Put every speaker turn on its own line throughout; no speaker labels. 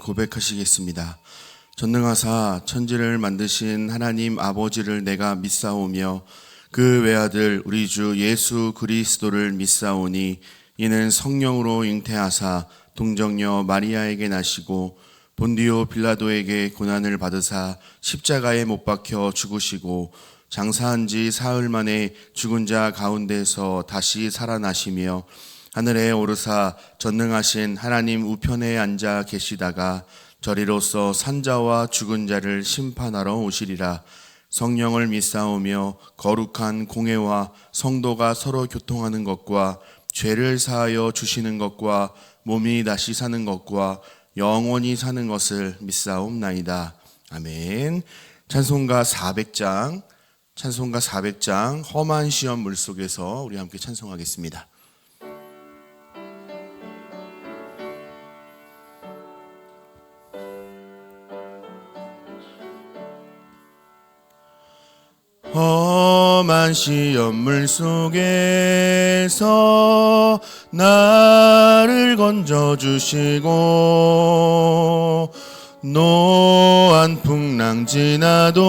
고백하시겠습니다. 전능하사 천지를 만드신 하나님 아버지를 내가 믿사오며 그 외아들 우리 주 예수 그리스도를 믿사오니 이는 성령으로 잉태하사 동정녀 마리아에게 나시고 본디오 빌라도에게 고난을 받으사 십자가에 못 박혀 죽으시고 장사한 지 사흘 만에 죽은 자 가운데서 다시 살아나시며 하늘에 오르사 전능하신 하나님 우편에 앉아 계시다가 저리로서 산자와 죽은 자를 심판하러 오시리라. 성령을 믿사오며 거룩한 공회와 성도가 서로 교통하는 것과 죄를 사하여 주시는 것과 몸이 다시 사는 것과 영원히 사는 것을 믿사옵나이다. 아멘. 찬송가 400장 험한 시험 물속에서 우리 함께 찬송하겠습니다. 험한 시험물 속에서 나를 건져주시고 노한 풍랑 지나도록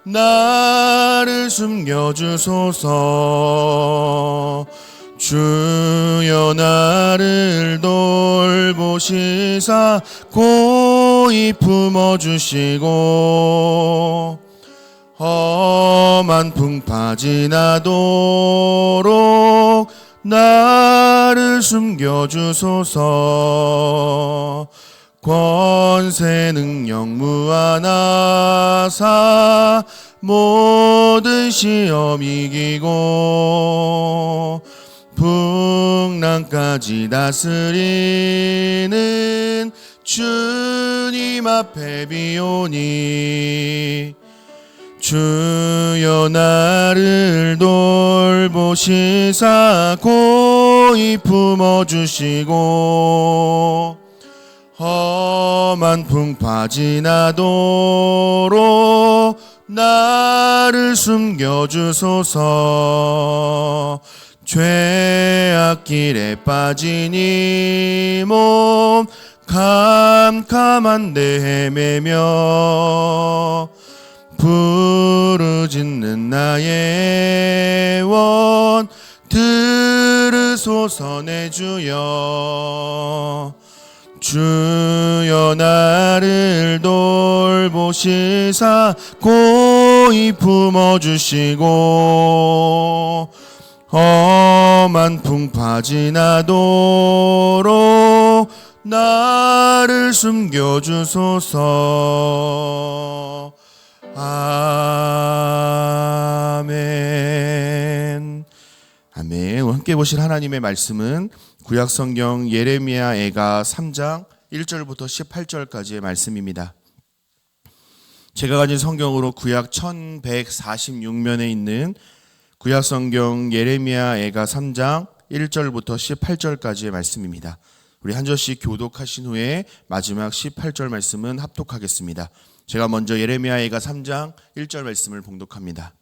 나를 숨겨주소서. 주여 나를 돌보시사 고이 품어주시고 험한 풍파 지나도록 나를 숨겨주소서. 권세 능력 무한하사 모든 시험 이기고 풍랑까지 다스리는 주님 앞에 비오니 주여 나를 돌보시사 고이 품어주시고 험한 풍파 지나도록 나를 숨겨주소서. 죄악 길에 빠진 이 몸 캄캄한데 헤매며 부르짖는 나의 원 들으소서. 내 주여 주여 나를 돌보시사 고이 품어주시고 험한 풍파 지나도록 나를 숨겨주소서. 아멘. 아멘. 함께 보실 하나님의 말씀은 구약성경 예레미야 애가 3장 1절부터 18절까지의 말씀입니다. 제가 가진 성경으로 구약 1146면에 있는 구약성경 예레미야 애가 3장 1절부터 18절까지의 말씀입니다. 우리 한 절씩 교독하신 후에 마지막 18절 말씀은 합독하겠습니다. 제가 먼저 예레미야 애가 3장 1절 말씀을 봉독합니다.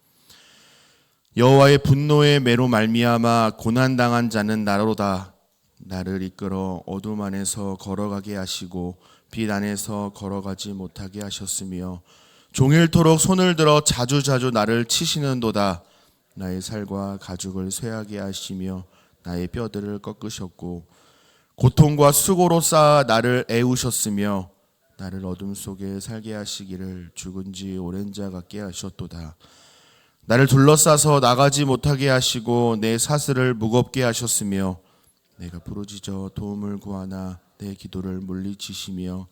여호와의 분노의 매로 말미암아 고난당한 자는 나로다. 나를 이끌어 어둠 안에서 걸어가게 하시고 빛 안에서 걸어가지 못하게 하셨으며 종일토록 손을 들어 자주자주 나를 치시는도다. 나의 살과 가죽을 쇠하게 하시며 나의 뼈들을 꺾으셨고 고통과 수고로 쌓아 나를 애우셨으며 나를 어둠 속에 살게 하시기를 죽은 지 오랜 자 같게 하셨도다. 나를 둘러싸서 나가지 못하게 하시고 내 사슬을 무겁게 하셨으며 내가 부르짖어 도움을 구하나 내 기도를 물리치시며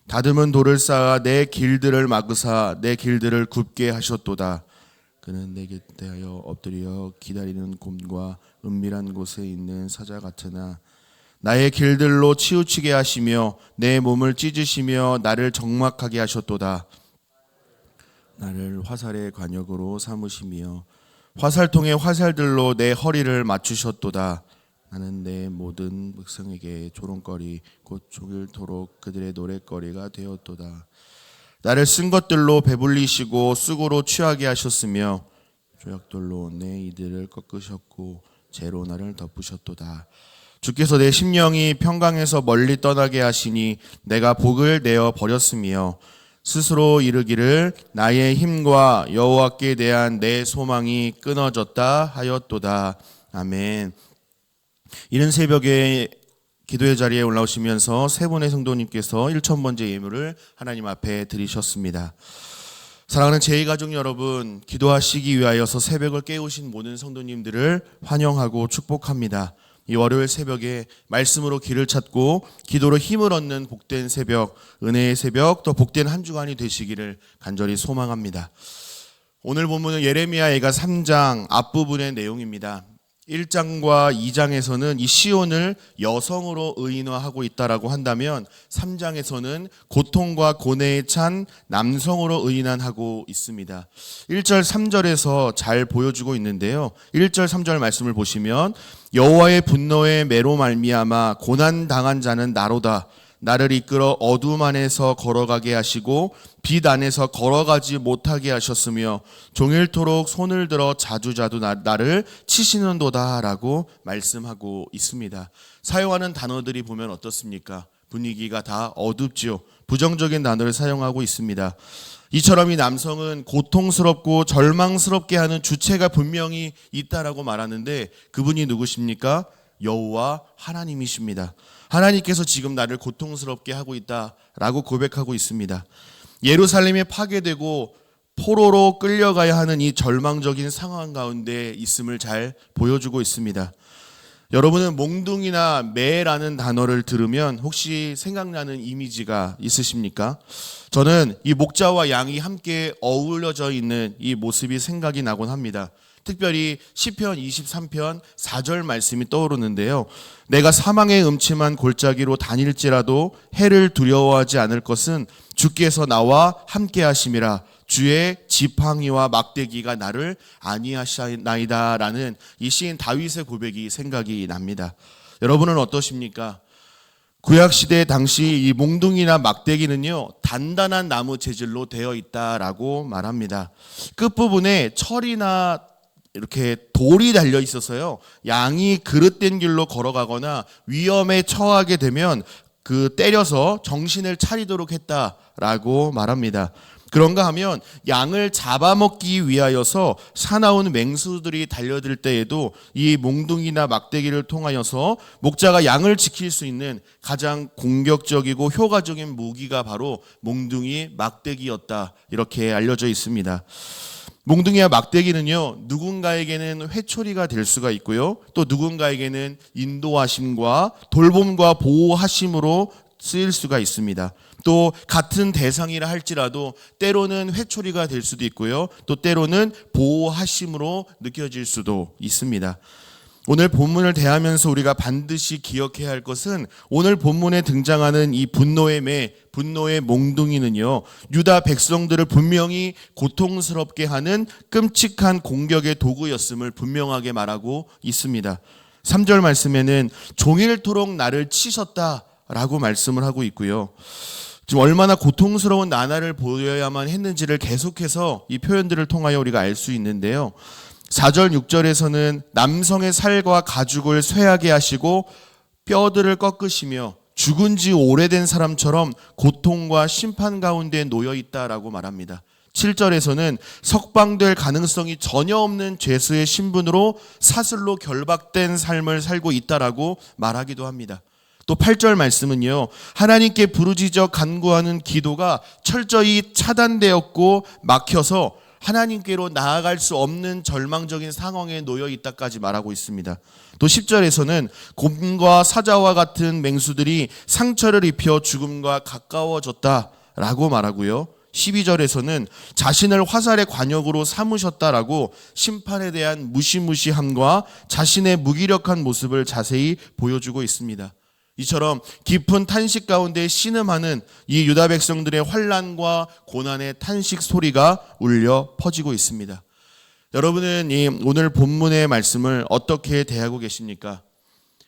다듬은 돌을 쌓아 내 길들을 막으사 내 길들을 굽게 하셨도다. 그는 내게 대하여 엎드려 기다리는 곰과 은밀한 곳에 있는 사자 같으나 나의 길들로 치우치게 하시며 내 몸을 찢으시며 나를 적막하게 하셨도다. 나를 화살의 관역으로 삼으시며 화살통의 화살들로 내 허리를 맞추셨도다. 나는 내 모든 백성에게 조롱거리 곧 종일토록 그들의 노랫거리가 되었도다. 나를 쓴 것들로 배불리시고 쑥으로 취하게 하셨으며 조약돌로 내 이들을 꺾으셨고 재로 나를 덮으셨도다. 주께서 내 심령이 평강에서 멀리 떠나게 하시니 내가 복을 내어 버렸으며 스스로 이르기를 나의 힘과 여호와께 대한 내 소망이 끊어졌다 하였도다. 아멘. 이른 새벽에 기도의 자리에 올라오시면서 세 분의 성도님께서 1000번째 예물을 하나님 앞에 드리셨습니다. 사랑하는 제2가족 여러분, 기도하시기 위하여서 새벽을 깨우신 모든 성도님들을 환영하고 축복합니다. 이 월요일 새벽에 말씀으로 길을 찾고 기도로 힘을 얻는 복된 새벽, 은혜의 새벽, 또 복된 한 주간이 되시기를 간절히 소망합니다. 오늘 본문은 예레미야애가 3장 앞부분의 내용입니다. 1장과 2장에서는 이 시온을 여성으로 의인화하고 있다라고 한다면 3장에서는 고통과 고뇌에 찬 남성으로 의인화하고 있습니다. 1절 3절에서 잘 보여주고 있는데요. 1절 3절 말씀을 보시면 여호와의 분노의 매로 말미암아 고난 당한 자는 나로다. 나를 이끌어 어둠 안에서 걸어가게 하시고 빛 안에서 걸어가지 못하게 하셨으며 종일토록 손을 들어 자주자주 나를 치시는도다 라고 말씀하고 있습니다. 사용하는 단어들이 보면 어떻습니까? 분위기가 다 어둡지요. 부정적인 단어를 사용하고 있습니다. 이처럼 이 남성은 고통스럽고 절망스럽게 하는 주체가 분명히 있다라고 말하는데 그분이 누구십니까? 여호와 하나님이십니다. 하나님께서 지금 나를 고통스럽게 하고 있다라고 고백하고 있습니다. 예루살렘이 파괴되고 포로로 끌려가야 하는 이 절망적인 상황 가운데 있음을 잘 보여주고 있습니다. 여러분은 몽둥이나 매라는 단어를 들으면 혹시 생각나는 이미지가 있으십니까? 저는 이 목자와 양이 함께 어우러져 있는 이 모습이 생각이 나곤 합니다. 특별히 시편 23편 4절 말씀이 떠오르는데요. 내가 사망의 음침한 골짜기로 다닐지라도 해를 두려워하지 않을 것은 주께서 나와 함께 하심이라. 주의 지팡이와 막대기가 나를 안위하시나이다 라는 이 시인 다윗의 고백이 생각이 납니다. 여러분은 어떠십니까? 구약시대 당시 이 몽둥이나 막대기는요 단단한 나무 재질로 되어 있다라고 말합니다. 끝부분에 철이나 이렇게 돌이 달려 있어서요 양이 그릇된 길로 걸어가거나 위험에 처하게 되면 그 때려서 정신을 차리도록 했다라고 말합니다. 그런가 하면 양을 잡아먹기 위하여서 사나운 맹수들이 달려들 때에도 이 몽둥이나 막대기를 통하여서 목자가 양을 지킬 수 있는 가장 공격적이고 효과적인 무기가 바로 몽둥이 막대기였다 이렇게 알려져 있습니다. 몽둥이와 막대기는요 누군가에게는 회초리가 될 수가 있고요 또 누군가에게는 인도하심과 돌봄과 보호하심으로 쓰일 수가 있습니다. 또 같은 대상이라 할지라도 때로는 회초리가 될 수도 있고요 또 때로는 보호하심으로 느껴질 수도 있습니다. 오늘 본문을 대하면서 우리가 반드시 기억해야 할 것은 오늘 본문에 등장하는 이 분노의 매, 분노의 몽둥이는요 유다 백성들을 분명히 고통스럽게 하는 끔찍한 공격의 도구였음을 분명하게 말하고 있습니다. 3절 말씀에는 종일토록 나를 치셨다라고 말씀을 하고 있고요. 지금 얼마나 고통스러운 나날을 보여야만 했는지를 계속해서 이 표현들을 통하여 우리가 알 수 있는데요. 4절 6절에서는 남성의 살과 가죽을 쇠하게 하시고 뼈들을 꺾으시며 죽은 지 오래된 사람처럼 고통과 심판 가운데 놓여 있다라고 말합니다. 7절에서는 석방될 가능성이 전혀 없는 죄수의 신분으로 사슬로 결박된 삶을 살고 있다라고 말하기도 합니다. 또 8절 말씀은요 하나님께 부르짖어 간구하는 기도가 철저히 차단되었고 막혀서 하나님께로 나아갈 수 없는 절망적인 상황에 놓여 있다까지 말하고 있습니다. 또 10절에서는 곰과 사자와 같은 맹수들이 상처를 입혀 죽음과 가까워졌다라고 말하고요. 12절에서는 자신을 화살의 관역으로 삼으셨다라고 심판에 대한 무시무시함과 자신의 무기력한 모습을 자세히 보여주고 있습니다. 이처럼 깊은 탄식 가운데 신음하는 이 유다 백성들의 환난과 고난의 탄식 소리가 울려 퍼지고 있습니다. 여러분은 이 오늘 본문의 말씀을 어떻게 대하고 계십니까?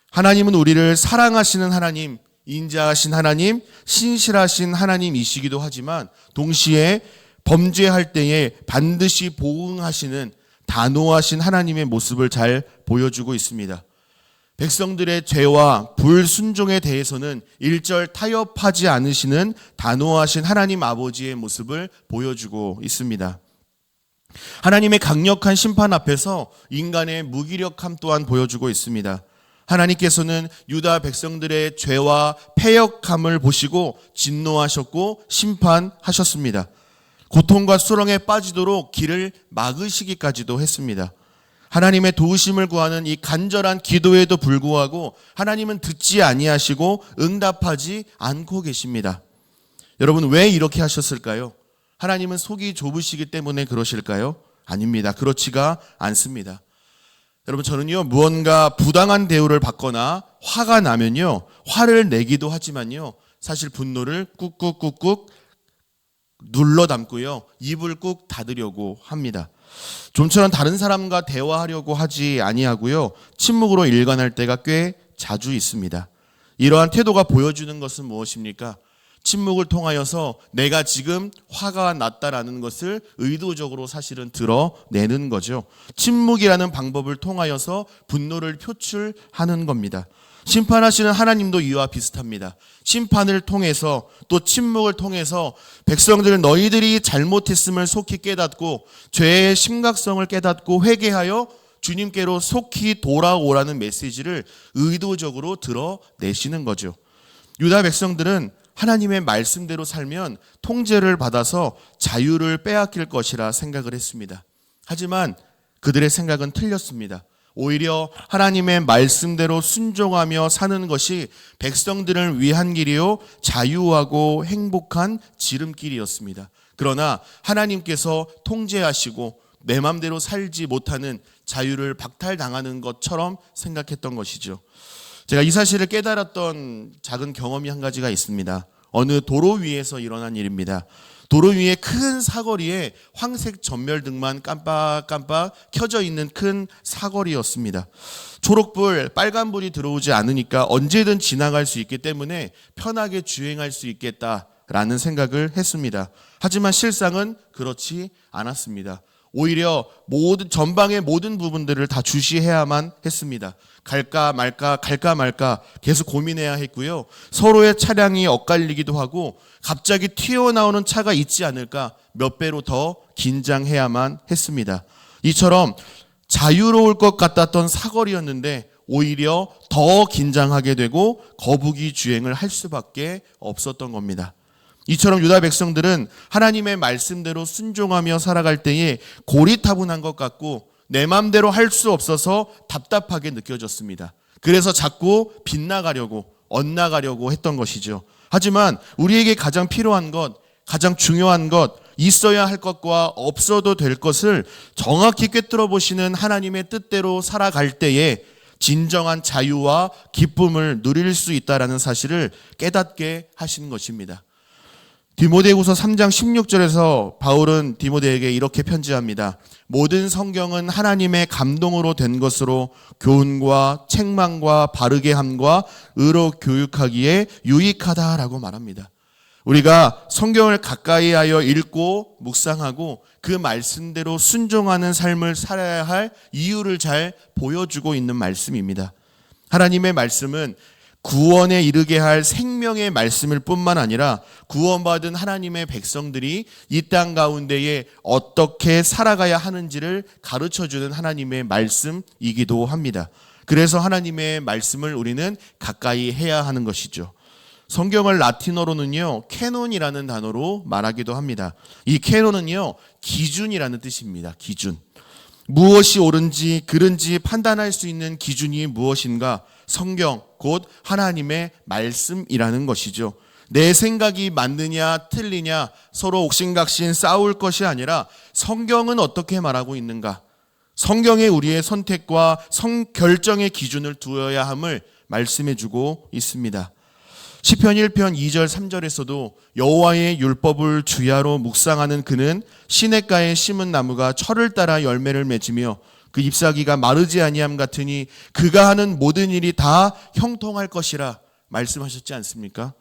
하나님은 우리를 사랑하시는 하나님, 인자하신 하나님, 신실하신 하나님이시기도 하지만 동시에 범죄할 때에 반드시 보응하시는 단호하신 하나님의 모습을 잘 보여주고 있습니다. 백성들의 죄와 불순종에 대해서는 일절 타협하지 않으시는 단호하신 하나님 아버지의 모습을 보여주고 있습니다. 하나님의 강력한 심판 앞에서 인간의 무기력함 또한 보여주고 있습니다. 하나님께서는 유다 백성들의 죄와 패역함을 보시고 진노하셨고 심판하셨습니다. 고통과 수렁에 빠지도록 길을 막으시기까지도 했습니다. 하나님의 도우심을 구하는 이 간절한 기도에도 불구하고 하나님은 듣지 아니하시고 응답하지 않고 계십니다. 여러분, 왜 이렇게 하셨을까요? 하나님은 속이 좁으시기 때문에 그러실까요? 아닙니다. 그렇지가 않습니다. 여러분, 저는요, 무언가 부당한 대우를 받거나 화가 나면요, 화를 내기도 하지만요, 사실 분노를 꾹꾹꾹꾹 눌러 담고요, 입을 꾹 닫으려고 합니다. 좀처럼 다른 사람과 대화하려고 하지 아니하고요, 침묵으로 일관할 때가 꽤 자주 있습니다. 이러한 태도가 보여주는 것은 무엇입니까? 침묵을 통하여서 내가 지금 화가 났다라는 것을 의도적으로 사실은 드러내는 거죠. 침묵이라는 방법을 통하여서 분노를 표출하는 겁니다. 심판하시는 하나님도 이와 비슷합니다. 심판을 통해서 또 침묵을 통해서 백성들은 너희들이 잘못했음을 속히 깨닫고 죄의 심각성을 깨닫고 회개하여 주님께로 속히 돌아오라는 메시지를 의도적으로 드러내시는 거죠. 유다 백성들은 하나님의 말씀대로 살면 통제를 받아서 자유를 빼앗길 것이라 생각을 했습니다. 하지만 그들의 생각은 틀렸습니다. 오히려 하나님의 말씀대로 순종하며 사는 것이 백성들을 위한 길이요 자유하고 행복한 지름길이었습니다. 그러나 하나님께서 통제하시고 내 맘대로 살지 못하는 자유를 박탈당하는 것처럼 생각했던 것이죠. 제가 이 사실을 깨달았던 작은 경험이 한 가지가 있습니다. 어느 도로 위에서 일어난 일입니다. 도로 위에 큰 사거리에 황색 전멸등만 깜빡깜빡 켜져 있는 큰 사거리였습니다. 초록불, 빨간불이 들어오지 않으니까 언제든 지나갈 수 있기 때문에 편하게 주행할 수 있겠다라는 생각을 했습니다. 하지만 실상은 그렇지 않았습니다. 오히려 전방의 모든 부분들을 다 주시해야만 했습니다. 갈까 말까 계속 고민해야 했고요. 서로의 차량이 엇갈리기도 하고 갑자기 튀어나오는 차가 있지 않을까 몇 배로 더 긴장해야만 했습니다. 이처럼 자유로울 것 같았던 사거리였는데 오히려 더 긴장하게 되고 거북이 주행을 할 수밖에 없었던 겁니다. 이처럼 유다 백성들은 하나님의 말씀대로 순종하며 살아갈 때에 고리타분한 것 같고 내 마음대로 할 수 없어서 답답하게 느껴졌습니다. 그래서 자꾸 빗나가려고 엇나가려고 했던 것이죠. 하지만 우리에게 가장 필요한 것, 가장 중요한 것, 있어야 할 것과 없어도 될 것을 정확히 꿰뚫어 보시는 하나님의 뜻대로 살아갈 때에 진정한 자유와 기쁨을 누릴 수 있다는 사실을 깨닫게 하시는 것입니다. 디모데후서 3장 16절에서 바울은 디모데에게 이렇게 편지합니다. 모든 성경은 하나님의 감동으로 된 것으로 교훈과 책망과 바르게 함과 의로 교육하기에 유익하다라고 말합니다. 우리가 성경을 가까이 하여 읽고 묵상하고 그 말씀대로 순종하는 삶을 살아야 할 이유를 잘 보여주고 있는 말씀입니다. 하나님의 말씀은 구원에 이르게 할 생명의 말씀일 뿐만 아니라 구원받은 하나님의 백성들이 이 땅 가운데에 어떻게 살아가야 하는지를 가르쳐주는 하나님의 말씀이기도 합니다. 그래서 하나님의 말씀을 우리는 가까이 해야 하는 것이죠. 성경을 라틴어로는요, 캐논이라는 단어로 말하기도 합니다. 이 캐논은요, 기준이라는 뜻입니다. 기준. 무엇이 옳은지 그른지 판단할 수 있는 기준이 무엇인가? 성경, 곧 하나님의 말씀이라는 것이죠. 내 생각이 맞느냐 틀리냐 서로 옥신각신 싸울 것이 아니라 성경은 어떻게 말하고 있는가? 성경에 우리의 선택과 결정의 기준을 두어야 함을 말씀해주고 있습니다. 시편 1편 2절 3절에서도 여호와의 율법을 주야로 묵상하는 그는 시냇가에 심은 나무가 철을 따라 열매를 맺으며 그 잎사귀가 마르지 아니함 같으니 그가 하는 모든 일이 다 형통할 것이라 말씀하셨지 않습니까?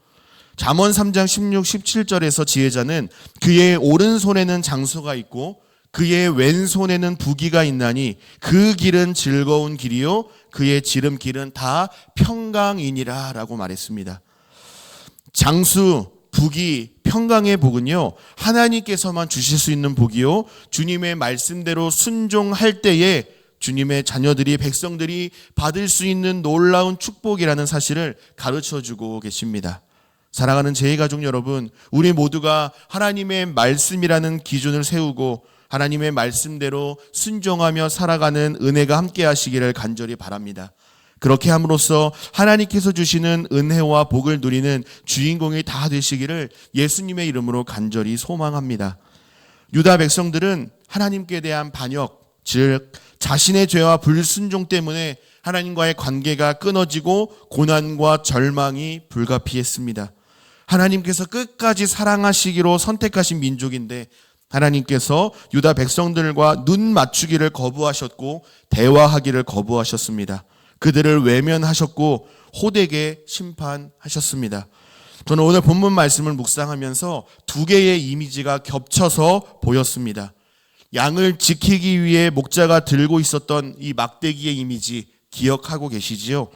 잠언 3장 16, 17절에서 지혜자는 그의 오른손에는 장소가 있고 그의 왼손에는 부귀가 있나니 그 길은 즐거운 길이요 그의 지름길은 다 평강이니라 라고 말했습니다. 장수, 복이, 평강의 복은요, 하나님께서만 주실 수 있는 복이요, 주님의 말씀대로 순종할 때에 주님의 자녀들이, 백성들이 받을 수 있는 놀라운 축복이라는 사실을 가르쳐주고 계십니다. 사랑하는 제2가족 여러분, 우리 모두가 하나님의 말씀이라는 기준을 세우고 하나님의 말씀대로 순종하며 살아가는 은혜가 함께 하시기를 간절히 바랍니다. 그렇게 함으로써 하나님께서 주시는 은혜와 복을 누리는 주인공이 다 되시기를 예수님의 이름으로 간절히 소망합니다. 유다 백성들은 하나님께 대한 반역, 즉 자신의 죄와 불순종 때문에 하나님과의 관계가 끊어지고 고난과 절망이 불가피했습니다. 하나님께서 끝까지 사랑하시기로 선택하신 민족인데 하나님께서 유다 백성들과 눈 맞추기를 거부하셨고 대화하기를 거부하셨습니다. 그들을 외면하셨고 호되게 심판하셨습니다. 저는 오늘 본문 말씀을 묵상하면서 두 개의 이미지가 겹쳐서 보였습니다. 양을 지키기 위해 목자가 들고 있었던 이 막대기의 이미지 기억하고 계시지요?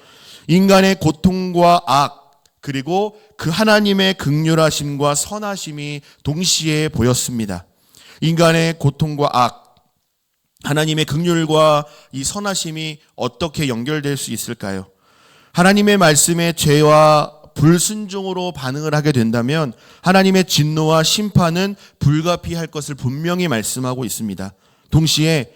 인간의 고통과 악, 그리고 그 하나님의 긍휼하심과 선하심이 동시에 보였습니다. 인간의 고통과 악, 하나님의 긍휼과 이 선하심이 어떻게 연결될 수 있을까요? 하나님의 말씀에 죄와 불순종으로 반응을 하게 된다면 하나님의 진노와 심판은 불가피할 것을 분명히 말씀하고 있습니다. 동시에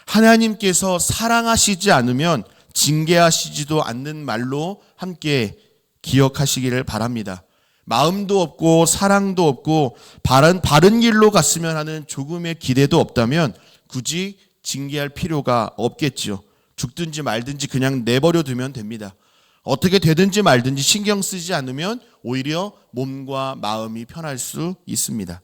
하나님께서 사랑하시지 않으면 징계하시지도 않는 말로 함께 기억하시기를 바랍니다. 마음도 없고 사랑도 없고 바른 길로 갔으면 하는 조금의 기대도 없다면 굳이 징계할 필요가 없겠지요. 죽든지 말든지 그냥 내버려 두면 됩니다. 어떻게 되든지 말든지 신경 쓰지 않으면 오히려 몸과 마음이 편할 수 있습니다.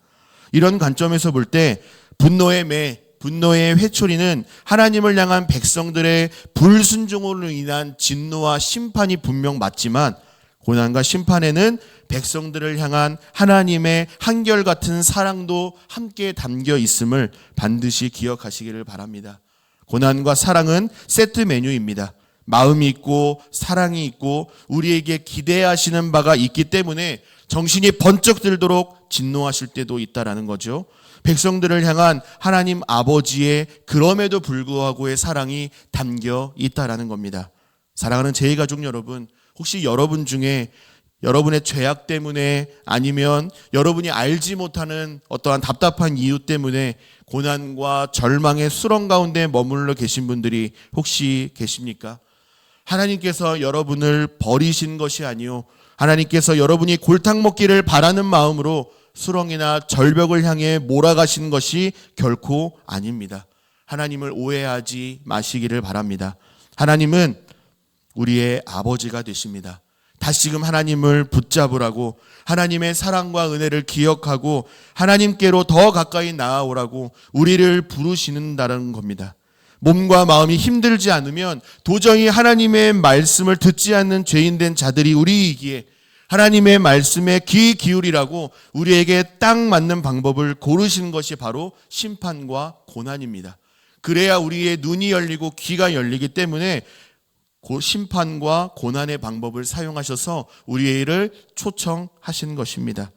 이런 관점에서 볼 때 분노의 회초리는 하나님을 향한 백성들의 불순종으로 인한 진노와 심판이 분명 맞지만 고난과 심판에는 백성들을 향한 하나님의 한결같은 사랑도 함께 담겨 있음을 반드시 기억하시기를 바랍니다. 고난과 사랑은 세트 메뉴입니다. 마음이 있고 사랑이 있고 우리에게 기대하시는 바가 있기 때문에 정신이 번쩍 들도록 진노하실 때도 있다라는 거죠. 백성들을 향한 하나님 아버지의 그럼에도 불구하고의 사랑이 담겨 있다라는 겁니다. 사랑하는 제2가족 여러분, 혹시 여러분 중에 여러분의 죄악 때문에 아니면 여러분이 알지 못하는 어떠한 답답한 이유 때문에 고난과 절망의 수렁 가운데 머물러 계신 분들이 혹시 계십니까? 하나님께서 여러분을 버리신 것이 아니요, 하나님께서 여러분이 골탕 먹기를 바라는 마음으로 수렁이나 절벽을 향해 몰아가신 것이 결코 아닙니다. 하나님을 오해하지 마시기를 바랍니다. 하나님은 우리의 아버지가 되십니다. 다시금 하나님을 붙잡으라고, 하나님의 사랑과 은혜를 기억하고 하나님께로 더 가까이 나아오라고 우리를 부르시는다는 겁니다. 몸과 마음이 힘들지 않으면 도저히 하나님의 말씀을 듣지 않는 죄인된 자들이 우리이기에 하나님의 말씀에 귀 기울이라고 우리에게 딱 맞는 방법을 고르시는 것이 바로 심판과 고난입니다. 그래야 우리의 눈이 열리고 귀가 열리기 때문에 심판과 고난의 방법을 사용하셔서 우리를 초청하신 것입니다.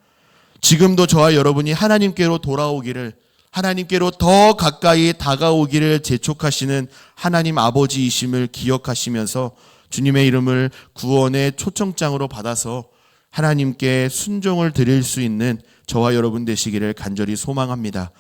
지금도 저와 여러분이 하나님께로 돌아오기를, 하나님께로 더 가까이 다가오기를 재촉하시는 하나님 아버지이심을 기억하시면서 주님의 이름을 구원의 초청장으로 받아서 하나님께 순종을 드릴 수 있는 저와 여러분 되시기를 간절히 소망합니다.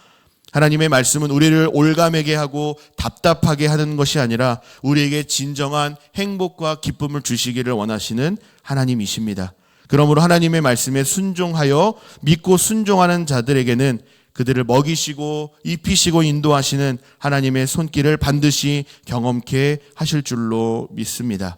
하나님의 말씀은 우리를 올가매게 하고 답답하게 하는 것이 아니라 우리에게 진정한 행복과 기쁨을 주시기를 원하시는 하나님이십니다. 그러므로 하나님의 말씀에 순종하여 믿고 순종하는 자들에게는 그들을 먹이시고 입히시고 인도하시는 하나님의 손길을 반드시 경험케 하실 줄로 믿습니다.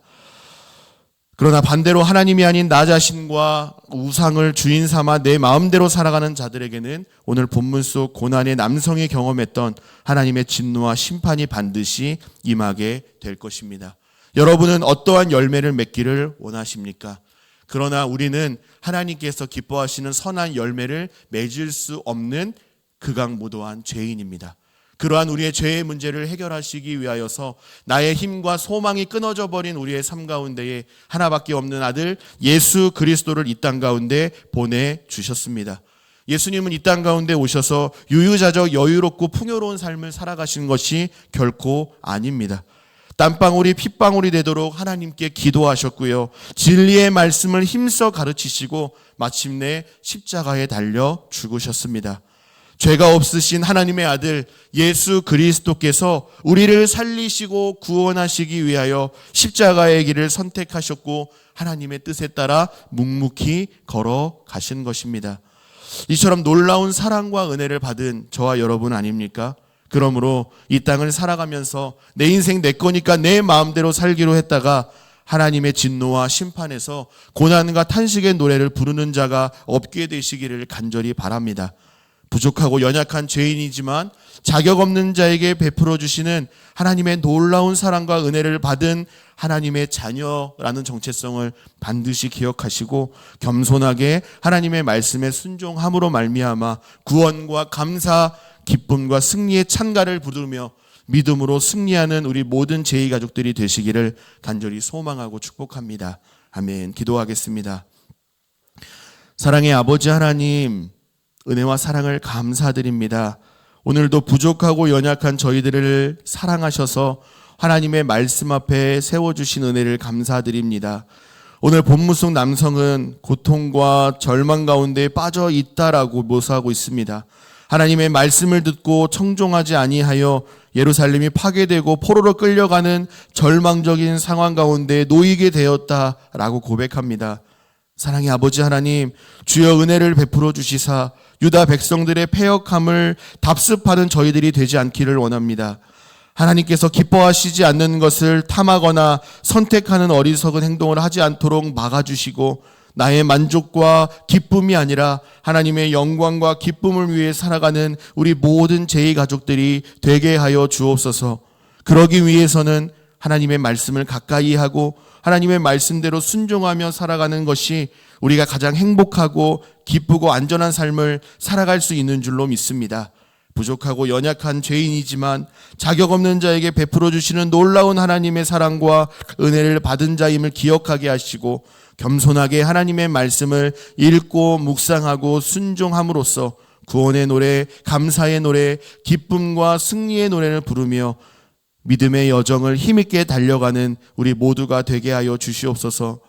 그러나 반대로 하나님이 아닌 나 자신과 우상을 주인 삼아 내 마음대로 살아가는 자들에게는 오늘 본문 속 고난의 남성이 경험했던 하나님의 진노와 심판이 반드시 임하게 될 것입니다. 여러분은 어떠한 열매를 맺기를 원하십니까? 그러나 우리는 하나님께서 기뻐하시는 선한 열매를 맺을 수 없는 극악무도한 죄인입니다. 그러한 우리의 죄의 문제를 해결하시기 위하여서 나의 힘과 소망이 끊어져 버린 우리의 삶 가운데에 하나밖에 없는 아들 예수 그리스도를 이 땅 가운데 보내주셨습니다. 예수님은 이 땅 가운데 오셔서 유유자적 여유롭고 풍요로운 삶을 살아가시는 것이 결코 아닙니다. 땀방울이 핏방울이 되도록 하나님께 기도하셨고요. 진리의 말씀을 힘써 가르치시고 마침내 십자가에 달려 죽으셨습니다. 죄가 없으신 하나님의 아들 예수 그리스도께서 우리를 살리시고 구원하시기 위하여 십자가의 길을 선택하셨고 하나님의 뜻에 따라 묵묵히 걸어가신 것입니다. 이처럼 놀라운 사랑과 은혜를 받은 저와 여러분 아닙니까? 그러므로 이 땅을 살아가면서 내 인생 내 거니까 내 마음대로 살기로 했다가 하나님의 진노와 심판에서 고난과 탄식의 노래를 부르는 자가 없게 되시기를 간절히 바랍니다. 부족하고 연약한 죄인이지만 자격 없는 자에게 베풀어 주시는 하나님의 놀라운 사랑과 은혜를 받은 하나님의 자녀라는 정체성을 반드시 기억하시고 겸손하게 하나님의 말씀에 순종함으로 말미암아 구원과 감사, 기쁨과 승리의 찬가를 부르며 믿음으로 승리하는 우리 모든 제이 가족들이 되시기를 간절히 소망하고 축복합니다. 아멘. 기도하겠습니다. 사랑의 아버지 하나님, 은혜와 사랑을 감사드립니다. 오늘도 부족하고 연약한 저희들을 사랑하셔서 하나님의 말씀 앞에 세워주신 은혜를 감사드립니다. 오늘 본문 속 남성은 고통과 절망 가운데 빠져 있다라고 묘사하고 있습니다. 하나님의 말씀을 듣고 청종하지 아니하여 예루살렘이 파괴되고 포로로 끌려가는 절망적인 상황 가운데 놓이게 되었다라고 고백합니다. 사랑의 아버지 하나님, 주여 은혜를 베풀어 주시사 유다 백성들의 패역함을 답습하는 저희들이 되지 않기를 원합니다. 하나님께서 기뻐하시지 않는 것을 탐하거나 선택하는 어리석은 행동을 하지 않도록 막아주시고 나의 만족과 기쁨이 아니라 하나님의 영광과 기쁨을 위해 살아가는 우리 모든 제이 가족들이 되게 하여 주옵소서. 그러기 위해서는 하나님의 말씀을 가까이 하고 하나님의 말씀대로 순종하며 살아가는 것이 우리가 가장 행복하고 기쁘고 안전한 삶을 살아갈 수 있는 줄로 믿습니다. 부족하고 연약한 죄인이지만 자격 없는 자에게 베풀어 주시는 놀라운 하나님의 사랑과 은혜를 받은 자임을 기억하게 하시고 겸손하게 하나님의 말씀을 읽고 묵상하고 순종함으로써 구원의 노래, 감사의 노래, 기쁨과 승리의 노래를 부르며 믿음의 여정을 힘있게 달려가는 우리 모두가 되게 하여 주시옵소서.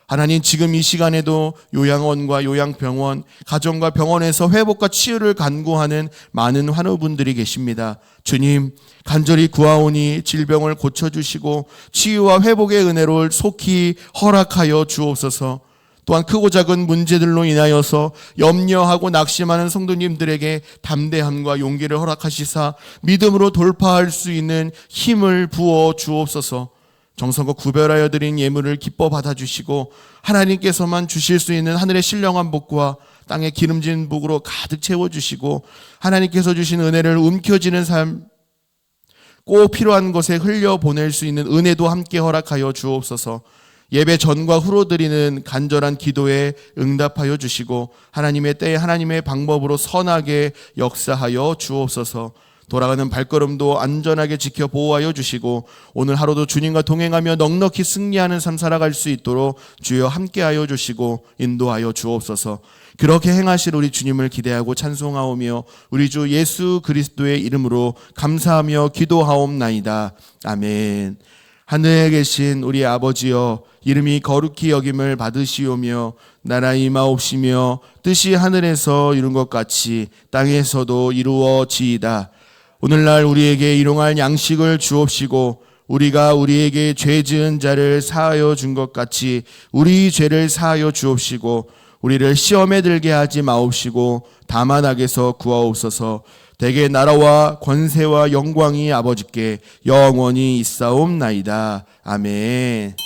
하나님, 지금 이 시간에도 요양원과 요양병원, 가정과 병원에서 회복과 치유를 간구하는 많은 환우분들이 계십니다. 주님, 간절히 구하오니 질병을 고쳐주시고 치유와 회복의 은혜를 속히 허락하여 주옵소서. 또한 크고 작은 문제들로 인하여서 염려하고 낙심하는 성도님들에게 담대함과 용기를 허락하시사 믿음으로 돌파할 수 있는 힘을 부어 주옵소서. 정성껏 구별하여 드린 예물을 기뻐 받아주시고 하나님께서만 주실 수 있는 하늘의 신령한 복과 땅의 기름진 복으로 가득 채워주시고 하나님께서 주신 은혜를 움켜쥐는 삶, 꼭 필요한 것에 흘려보낼 수 있는 은혜도 함께 허락하여 주옵소서. 예배 전과 후로 드리는 간절한 기도에 응답하여 주시고 하나님의 때에 하나님의 방법으로 선하게 역사하여 주옵소서. 돌아가는 발걸음도 안전하게 지켜 보호하여 주시고 오늘 하루도 주님과 동행하며 넉넉히 승리하는 삶 살아갈 수 있도록 주여 함께하여 주시고 인도하여 주옵소서. 그렇게 행하실 우리 주님을 기대하고 찬송하오며 우리 주 예수 그리스도의 이름으로 감사하며 기도하옵나이다. 아멘. 하늘에 계신 우리 아버지여, 이름이 거룩히 여김을 받으시오며 나라 임하옵시며 뜻이 하늘에서 이룬 것 같이 땅에서도 이루어지이다. 오늘날 우리에게 일용할 양식을 주옵시고 우리가 우리에게 죄 지은 자를 사하여 준 것 같이 우리 죄를 사하여 주옵시고 우리를 시험에 들게 하지 마옵시고 다만 악에서 구하옵소서. 대개 나라와 권세와 영광이 아버지께 영원히 있사옵나이다. 아멘.